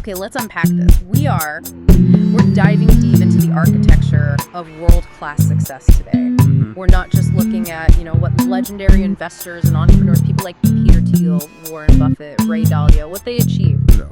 Okay, let's unpack this. We're diving deep into the architecture of world-class success today. Mm-hmm. We're not just looking at, what legendary investors and entrepreneurs, people like Peter Thiel, Warren Buffett, Ray Dalio, what they achieved. No.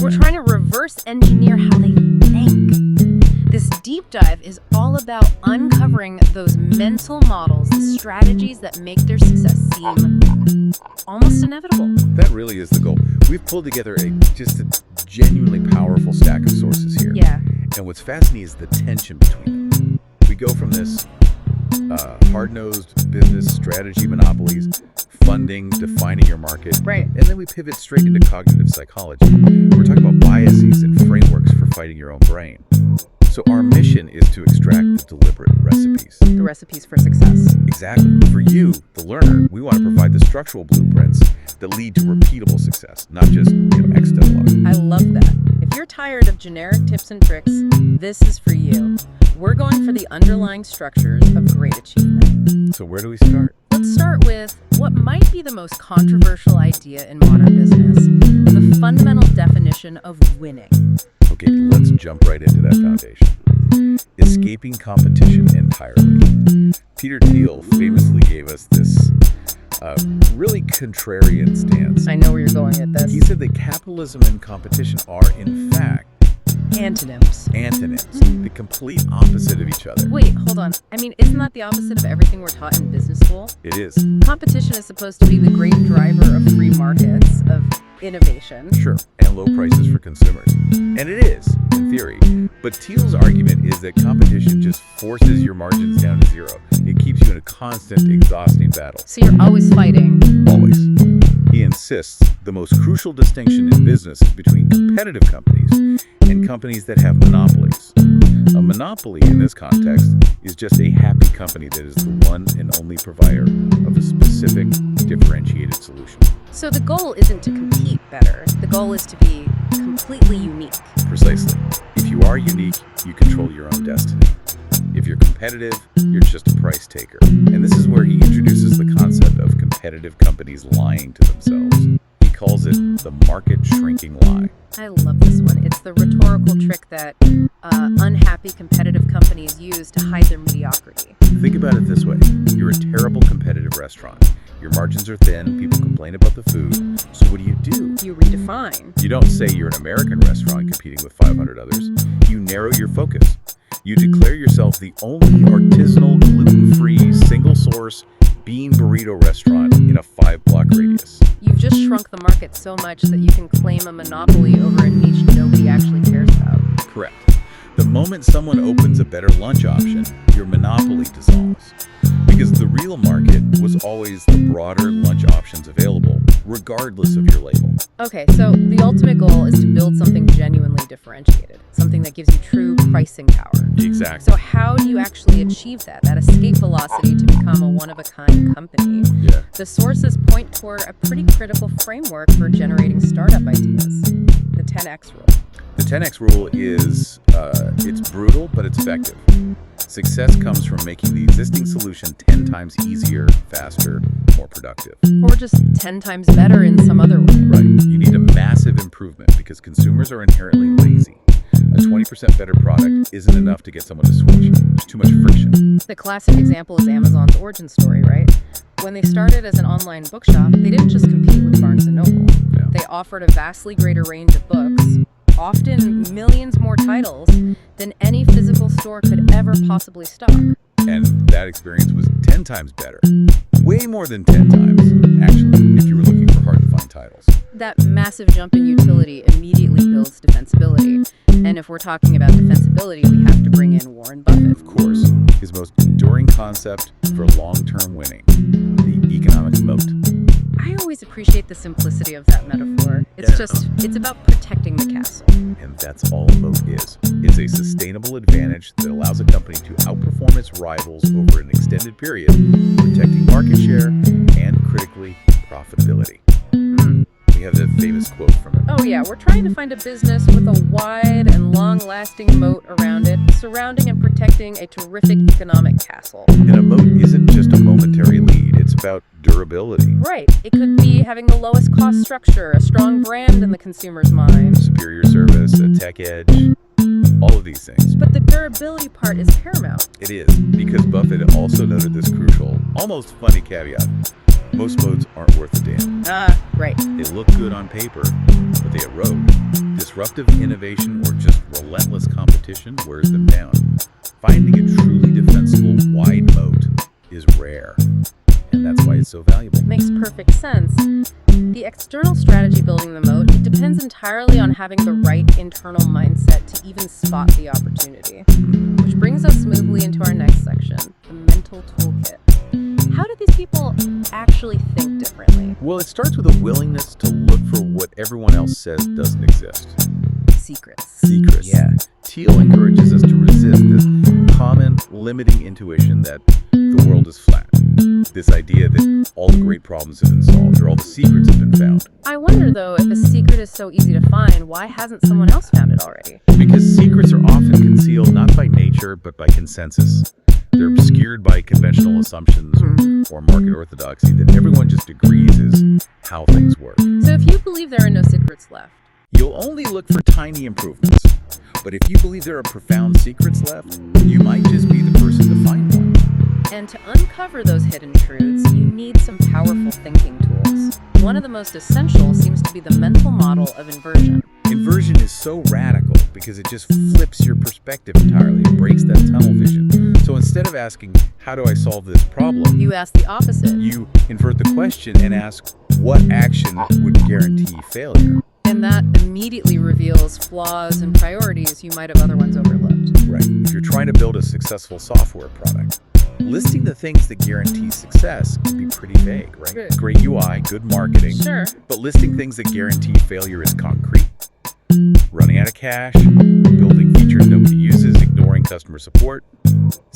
We're trying to reverse engineer how they think. This deep dive is all about uncovering those mental models, the strategies that make their success seem almost inevitable. That really is the goal. We've pulled together just a genuinely powerful stack of sources here. Yeah. And what's fascinating is the tension between them. We go from this hard-nosed business strategy monopolies, funding, defining your market. Right. And then we pivot straight into cognitive psychology. We're talking about biases and frameworks for fighting your own brain. So our mission is to extract the deliberate recipes. The recipes for success. Exactly. For you, the learner, we want to provide the structural blueprints that lead to repeatable success, not just accidental luck. I love that. If you're tired of generic tips and tricks, this is for you. We're going for the underlying structures of great achievement. So where do we start? Let's start with what might be the most controversial idea in modern business, the fundamental definition of winning. Okay, let's jump right into that foundation. Escaping competition entirely. Peter Thiel famously gave us this really contrarian stance. I know where you're going with this. He said that capitalism and competition are, in fact, Antonyms. the complete opposite of each other. Wait, hold on. Isn't that the opposite of everything we're taught in business school? It is. Competition is supposed to be the great driver of free markets, of innovation. Sure, and low prices for consumers. And it is, in theory. But Thiel's argument is that competition just forces your margins down to zero. It keeps you in a constant, exhausting battle. So you're always fighting. Always. He insists the most crucial distinction in business is between competitive companies and companies that have monopolies. A monopoly in this context is just a happy company that is the one and only provider of a specific, differentiated solution. So the goal isn't to compete better. The goal is to be completely unique. Precisely. If you are unique, you control your own destiny. If you're competitive, you're just a price taker. And this is where he introduces the concept of competitive companies lying to themselves. He calls it the market shrinking lie. I love this one. It's the rhetorical trick that unhappy competitive companies use to hide their mediocrity. Think about it this way. You're a terrible competitive restaurant. Your margins are thin, people complain about the food. So what do? You redefine. You don't say you're an American restaurant competing with 500 others. You narrow your focus. You declare yourself the only artisanal, gluten-free, single-source bean burrito restaurant in a 5-block radius. You've just shrunk the market so much that you can claim a monopoly over a niche nobody actually cares about. Correct. The moment someone opens a better lunch option, your monopoly dissolves. Because the real market was always the broader lunch options available, regardless of your label. Okay, so the ultimate goal is to build something genuinely differentiated, something that gives you true pricing power. Exactly. So how do you actually achieve that escape velocity to become a one-of-a-kind company? Yeah. The sources point toward a pretty critical framework for generating startup ideas, the 10X rule. The 10X rule is, it's brutal, but it's effective. Success comes from making the existing solution 10 times easier, faster, more productive. Or just 10 times better in some other way. Right. You need a massive improvement because consumers are inherently lazy. A 20% better product isn't enough to get someone to switch. There's too much friction. The classic example is Amazon's origin story, right? When they started as an online bookshop, they didn't just compete with Barnes & Noble. Yeah. They offered a vastly greater range of books, often millions more titles than any physical store could ever possibly stock. And that experience was 10 times better. Way more than 10 times, actually, if you were looking for hard-to-find titles. That massive jump in utility immediately builds defensibility. And if we're talking about defensibility, we have to bring in Warren Buffett. Of course, his most enduring concept for long-term winning, the economic moat. I always appreciate the simplicity of that metaphor. It's about protecting the castle. And that's all a moat is. It's a sustainable advantage that allows a company to outperform its rivals over an extended period, protecting market share and, critically, profitability. We have the famous quote from it. Oh yeah, we're trying to find a business with a wide and long-lasting moat around it, surrounding and protecting a terrific economic castle. And a moat isn't just a momentary lead, it's about durability. Right. It could be having the lowest cost structure, a strong brand in the consumer's mind. Superior service, tech edge, all of these things. But the durability part is paramount. It is, because Buffett also noted this crucial, almost funny caveat. Most modes aren't worth a damn. Right. They look good on paper, but they erode. Disruptive innovation or just relentless competition wears them down. Finding a truly defensible wide moat is rare, and that's why it's so valuable. Makes perfect sense. The external strategy building the moat, it depends entirely on having the right internal mindset to even spot the opportunity. Which brings us smoothly into our next section, the mental toolkit. How do these people actually think differently? Well, it starts with a willingness to look for what everyone else says doesn't exist. Secrets. Yeah. Thiel encourages us to resist this common, limiting intuition that the world is flat. This idea that all the great problems have been solved or all the secrets have been found. I wonder, though, if a secret is so easy to find, why hasn't someone else found it already? Because secrets are often concealed not by nature, but by consensus. They're obscured by conventional assumptions or market orthodoxy that everyone just agrees is how things work. So if you believe there are no secrets left, You'll only look for tiny improvements. But if you believe there are profound secrets left, you might just be the person to find one. and to uncover those hidden truths, you need some powerful thinking tools. One of the most essential seems to be the mental model of inversion. Inversion is so radical because it just flips your perspective entirely. It breaks that tunnel vision. So instead of asking, how do I solve this problem? You ask the opposite. You invert the question and ask, what action would guarantee failure? And that immediately reveals flaws and priorities you might have otherwise overlooked. Right. If you're trying to build a successful software product, listing the things that guarantee success can be pretty vague, right? Right. Great UI, good marketing. Sure. But listing things that guarantee failure is concrete. Running out of cash, building features nobody uses, ignoring customer support.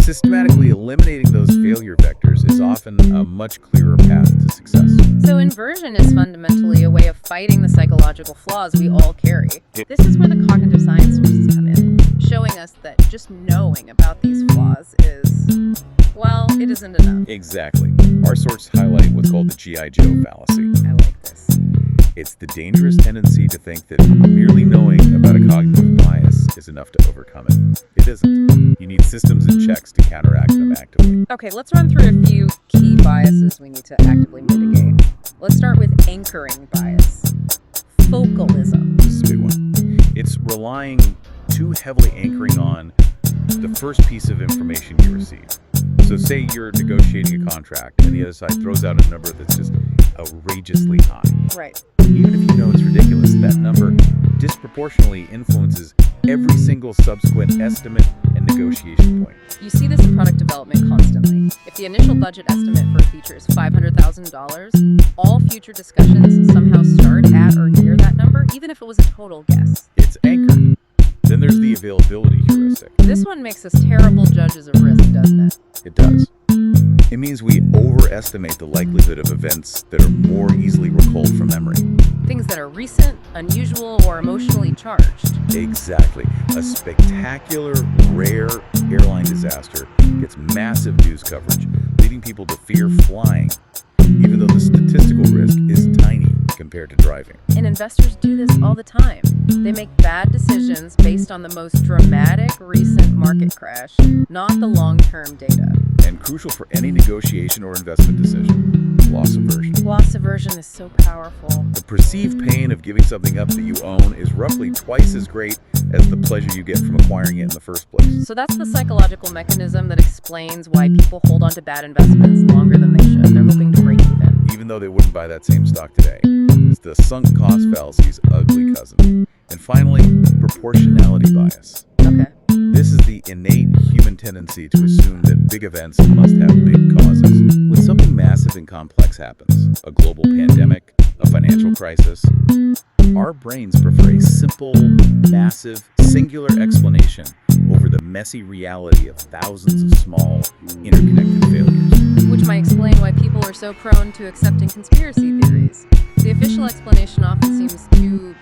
Systematically eliminating those failure vectors is often a much clearer path to success. So inversion is fundamentally a way of fighting the psychological flaws we all carry. This is where the cognitive science sources come in, showing us that just knowing about these flaws is, well, it isn't enough. Exactly. Our sources highlight what's called the G.I. Joe fallacy. I like this. It's the dangerous tendency to think that merely knowing about a cognitive bias is enough to overcome it. It isn't. You need systems and checks to counteract them actively. Okay, let's run through a few key biases we need to actively mitigate. Let's start with anchoring bias. Focalism. This is a big one. It's relying too heavily anchoring on the first piece of information you receive. So say you're negotiating a contract and the other side throws out a number that's just outrageously high. Right. Even if you know it's ridiculous, that number disproportionately influences every single subsequent estimate and negotiation point. You see this in product development constantly. If the initial budget estimate for a feature is $500,000, all future discussions somehow start at or near that number, even if it was a total guess. It's anchored. Then there's the availability heuristic. This one makes us terrible judges of risk, doesn't it? It does. It means we overestimate the likelihood of events that are more easily recalled from memory. Things that are recent, unusual, or emotionally charged. Exactly. A spectacular, rare airline disaster gets massive news coverage, leading people to fear flying, even though the statistical risk is tiny compared to driving. And investors do this all the time. They make bad decisions based on the most dramatic recent market crash, not the long-term data. And crucial for any negotiation or investment decision, loss aversion. Loss aversion is so powerful. The perceived pain of giving something up that you own is roughly twice as great as the pleasure you get from acquiring it in the first place. So that's the psychological mechanism that explains why people hold on to bad investments longer than they should. They're hoping to break even Though they wouldn't buy that same stock today. It's the sunk cost fallacy's ugly cousin. And finally, proportionality bias. Okay. This is the innate human tendency to assume that big events must have big causes. When something massive and complex happens, a global pandemic, a financial crisis, our brains prefer a simple, massive, singular explanation over the messy reality of thousands of small, interconnected failures. Which might explain why people are so prone to accepting conspiracy theories. The official explanation often seems too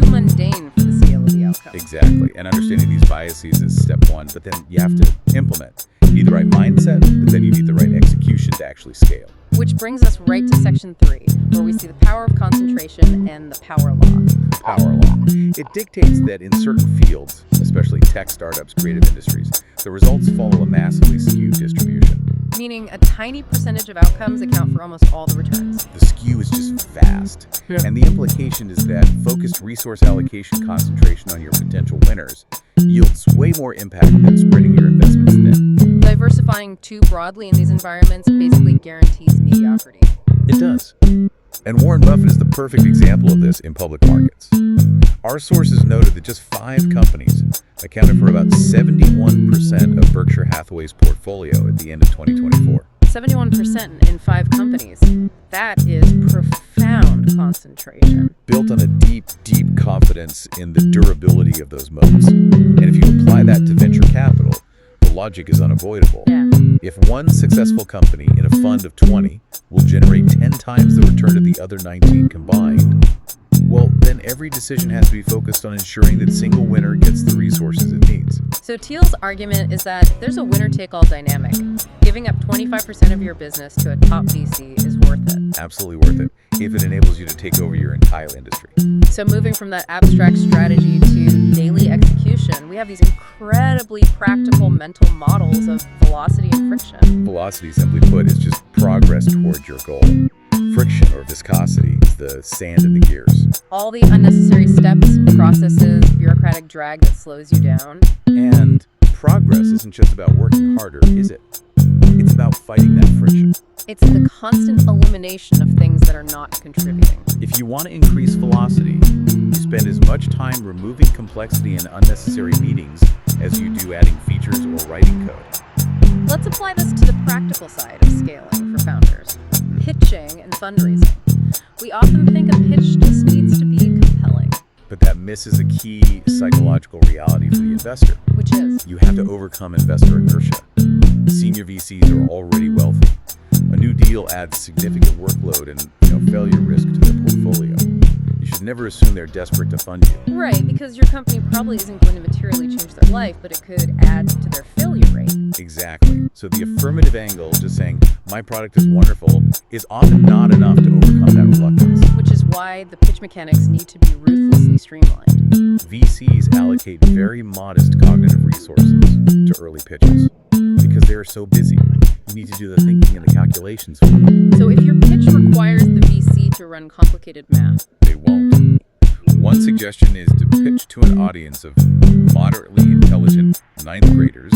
mundane for the scale of the outcome. Exactly. And understanding these biases is step one, but then you have to implement. You need the right mindset, but then you need the right execution to actually scale. Which brings us right to section 3, where we see the power of concentration and the power law. Power law. It dictates that in certain fields, especially tech startups, creative industries, the results follow a massively skewed distribution. Meaning a tiny percentage of outcomes account for almost all the returns. The skew is just vast. Yeah. And the implication is that focused resource allocation concentration on your potential winners yields way more impact than spreading your investments thin. Diversifying too broadly in these environments basically guarantees mediocrity. It does. And Warren Buffett is the perfect example of this in public markets. Our sources noted that just 5 companies accounted for about 71% of Berkshire Hathaway's portfolio at the end of 2024. 71% in 5 companies. That is profound concentration. Built on a deep, deep confidence in the durability of those moats. And if you apply that to venture capital, the logic is unavoidable. Yeah. If one successful company in a fund of 20 will generate 10 times the return of the other 19 combined, well, then every decision has to be focused on ensuring that single winner gets the resources it needs. So Thiel's argument is that there's a winner-take-all dynamic. Giving up 25% of your business to a top VC is worth it. Absolutely worth it, if it enables you to take over your entire industry. So moving from that abstract strategy to daily execution, we have these incredibly practical mental models of velocity and friction. Velocity, simply put, is just progress toward your goal. Friction, or viscosity, is the sand in the gears. All the unnecessary steps, processes, bureaucratic drag that slows you down. And progress isn't just about working harder, is it? It's about fighting that friction. It's the constant elimination of things that are not contributing. If you want to increase velocity, you spend as much time removing complexity and unnecessary meetings as you do adding features or writing code. Let's apply this to the practical side of scaling for founders. Pitching and fundraising. We often think a pitch just needs to be compelling. But that misses a key psychological reality for the investor. Which is? You have to overcome investor inertia. Senior VCs are already wealthy. A new deal adds significant workload and failure risk to their portfolio. You should never assume they're desperate to fund you. Right, because your company probably isn't going to materially change their life, but it could add to their failure rate. Exactly. So the affirmative angle, just saying, my product is wonderful, is often not enough to overcome that reluctance. Which is why the pitch mechanics need to be ruthlessly streamlined. VCs allocate very modest cognitive resources to early pitches because they are so busy. You need to do the thinking and the calculations for them. So if your pitch requires the VC to run complicated math, They won't. One suggestion is to pitch to an audience of moderately intelligent 9th graders,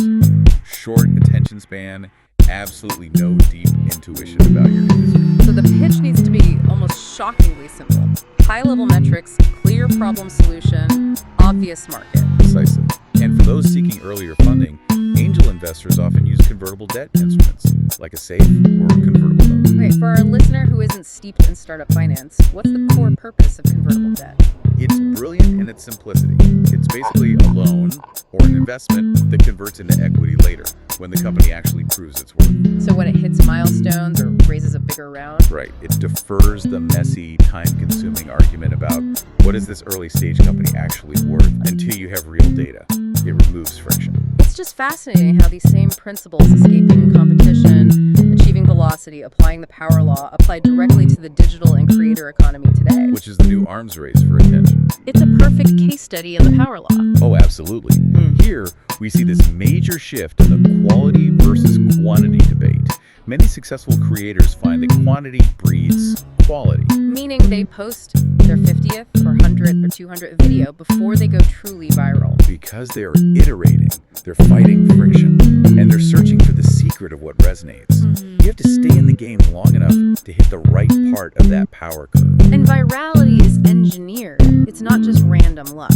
short attention span, absolutely no deep intuition about your industry. so the pitch needs to be almost shockingly simple. High-level metrics, clear problem solution, obvious market. Precisely. And for those seeking earlier funding, angel investors often use convertible debt instruments, like a SAFE or a convertible note. Okay, for our listener who isn't steeped in startup finance, what's the core purpose of convertible debt? It's brilliant in its simplicity. It's basically a loan or an investment that converts into equity later, when the company actually proves its worth. So when it hits milestones or raises a bigger round? Right. It defers the messy, time-consuming argument about what is this early-stage company actually worth until you have real data. It removes friction. It's just fascinating how these same principles, escaping competition, achieving velocity, applying the power law, apply directly to the digital and creator economy today. Which is the new arms race for attention. It's a perfect case study in the power law. Oh, absolutely. Here, we see this major shift in the quality versus quantity debate. Many successful creators find that quantity breeds quality. Meaning they post their 50th or 100th or 200th video before they go truly viral. Because they are iterating, they're fighting friction, and they're searching for the secret of what resonates. You have to stay in the game long enough to hit the right part of that power curve. And virality is engineered. It's not just random luck.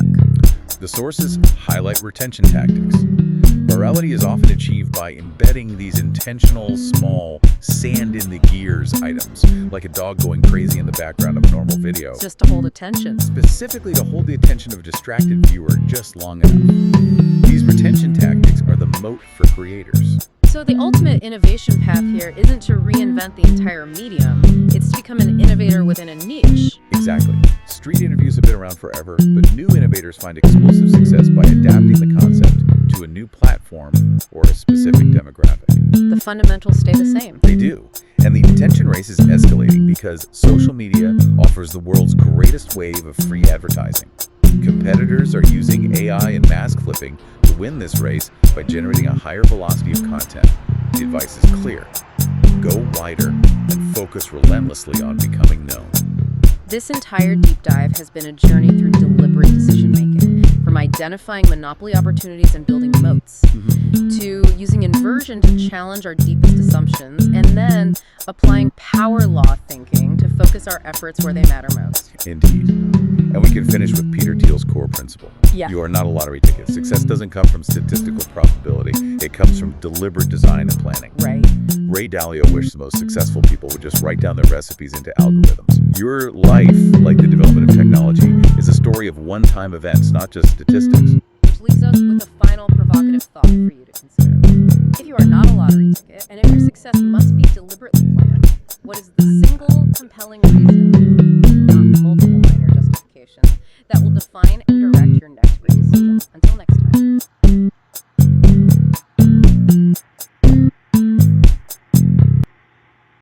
The sources highlight retention tactics. Virality is often achieved by embedding these intentional, small, sand-in-the-gears items, like a dog going crazy in the background of a normal video, Just to hold attention. specifically to hold the attention of a distracted viewer just long enough. These retention tactics are the moat for creators. So the ultimate innovation path here isn't to reinvent the entire medium. It's to become an innovator within a niche. Exactly. Street interviews have been around forever, but new innovators find explosive success by adapting the concept to a new platform platform or a specific demographic. The fundamentals stay the same. They do. And the attention race is escalating because social media offers the world's greatest wave of free advertising. Competitors are using AI and mask flipping to win this race by generating a higher velocity of content. The advice is clear. Go wider and focus relentlessly on becoming known. This entire deep dive has been a journey through deliberate decision-making, from identifying monopoly opportunities and building moats, to using inversion to challenge our deepest assumptions, and then applying power law thinking to focus our efforts where they matter most. Indeed. And we can finish with Peter Thiel's core principle. Yeah. You are not a lottery ticket. Success doesn't come from statistical probability. It comes from deliberate design and planning. Right. Ray Dalio wished the most successful people would just write down their recipes into algorithms. Your life, like the development of technology, is a story of one-time events, not just statistics. Which leaves us with a final provocative thought for you to consider. If you are not a lottery ticket, and if your success must be deliberately planned, what is the single compelling reason, not multiple minor justifications, that will define and direct your next great decision?